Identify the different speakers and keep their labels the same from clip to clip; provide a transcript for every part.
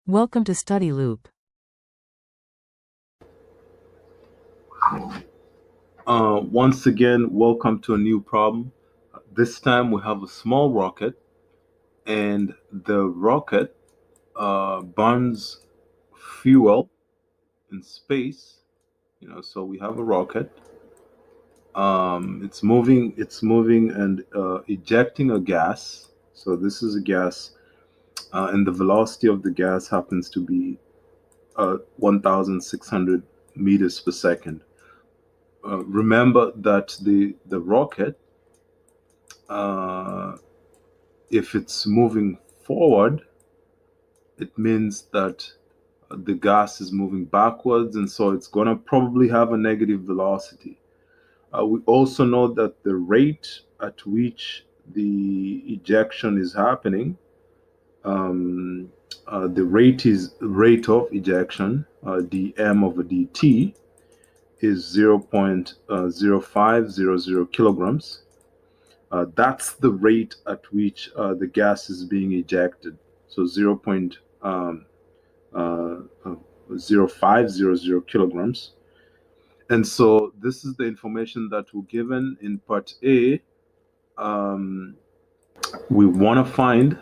Speaker 1: Welcome to Study Loop.
Speaker 2: Once again, welcome to a new problem. This time we have a small rocket, and the rocket burns fuel in space. So we have a rocket. It's moving and ejecting a gas. So this is a gas, and the velocity of the gas happens to be 1,600 meters per second. Remember that the rocket, uh, if it's moving forward, it means that the gas is moving backwards, and so it's going to probably have a negative velocity. We also know that the rate at which the ejection is happening, um, the rate of ejection, dm over dt, is 0.0500 kilograms. That's the rate at which the gas is being ejected. So 0.0500 kilograms. And so this is the information that we're given in part A. Um, we want to find,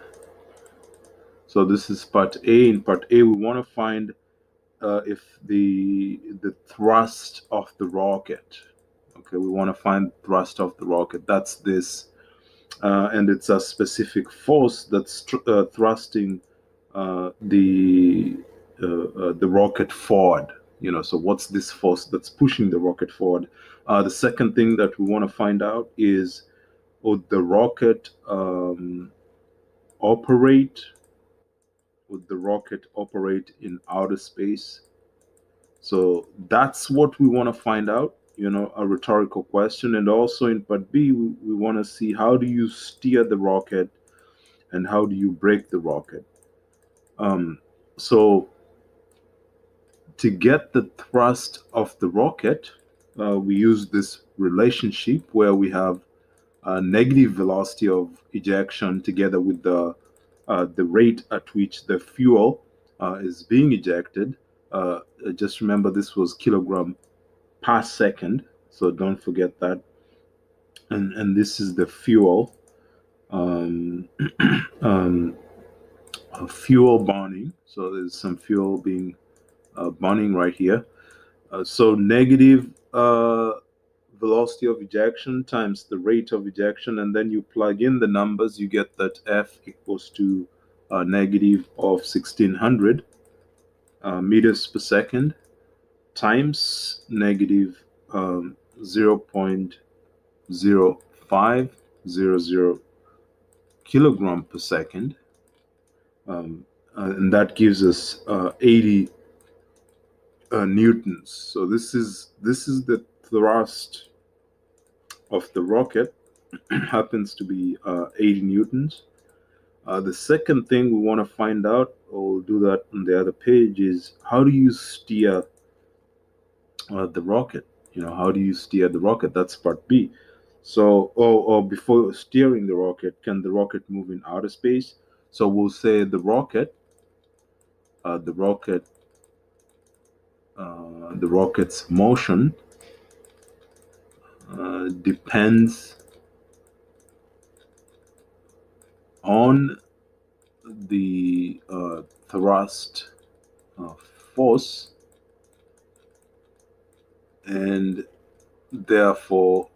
Speaker 2: so this is part A. In part A, we want to find if the thrust of the rocket. Okay, we want to find thrust of the rocket. That's this. And it's a specific force that's thrusting the rocket forward. So what's this force that's pushing the rocket forward? The second thing that we want to find out is, would the rocket operate? Would the rocket operate in outer space? So that's what we want to find out. A rhetorical question. And also in part B, we want to see, how do you steer the rocket and how do you brake the rocket? So to get the thrust of the rocket, we use this relationship where we have a negative velocity of ejection together with the rate at which the fuel is being ejected. Just remember, this was kilogram per second, so don't forget that. And this is the fuel, um, um, fuel burning. So there's some fuel being burning right here. So negative velocity of ejection times the rate of ejection, and then you plug in the numbers, you get that F equals to negative of 1600 meters per second times negative 0.0500 kilogram per second. And that gives us 80 newtons. So this is the thrust of the rocket. Happens to be 80 newtons. The second thing we want to find out, or we'll do that on the other page, is how do you steer the rocket? How do you steer the rocket? That's part B. So, or before steering the rocket, can the rocket move in outer space? So we'll say the rocket, the rocket's motion depends on the thrust force, and therefore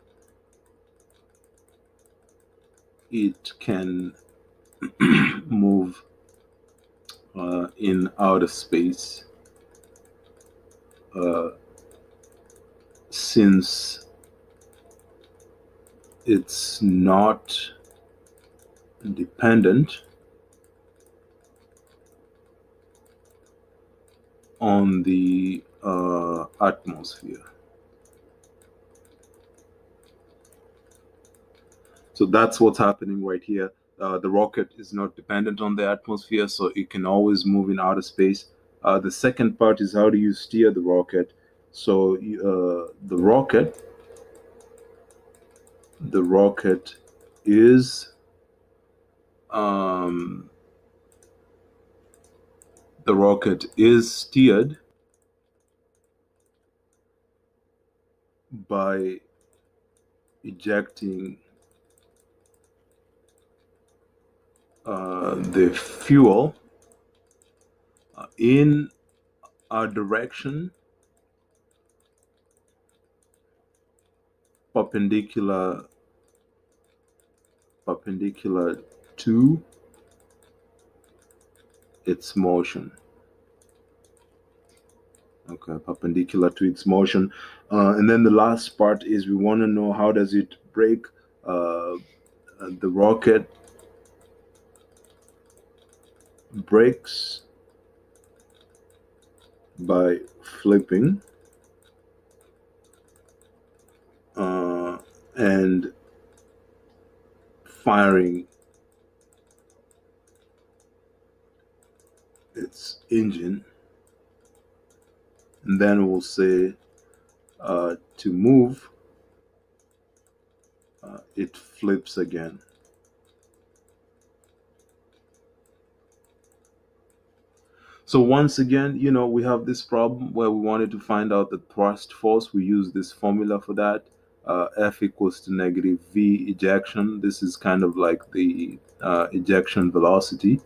Speaker 2: it can move in outer space, uh, since it's not dependent on the atmosphere. So that's what's happening right here. The rocket is not dependent on the atmosphere, so it can always move in outer space. The second part is, how do you steer the rocket? So the rocket is um, the rocket is steered by ejecting the fuel in a direction perpendicular to its motion. Okay, perpendicular to its motion. And then the last part is we want to know how does it break. The rocket breaks by flipping and firing its engine. And then we'll say to move, it flips again. So once again, we have this problem where we wanted to find out the thrust force. We use this formula for that. F equals to negative V ejection. This is kind of like the ejection velocity.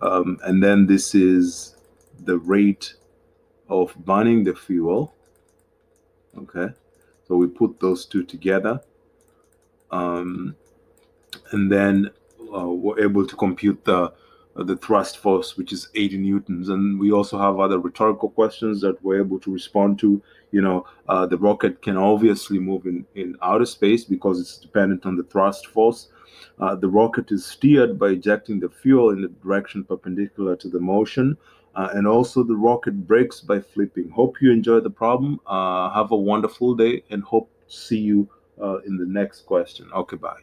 Speaker 2: And then this is the rate of burning the fuel. Okay, so we put those two together. And then we're able to compute the thrust force, which is 80 newtons. And we also have other rhetorical questions that we're able to respond to. The rocket can obviously move in outer space because it's dependent on the thrust force. The rocket is steered by ejecting the fuel in the direction perpendicular to the motion. And also the rocket brakes by flipping. Hope you enjoyed the problem. Have a wonderful day and hope to see you in the next question. Okay, bye.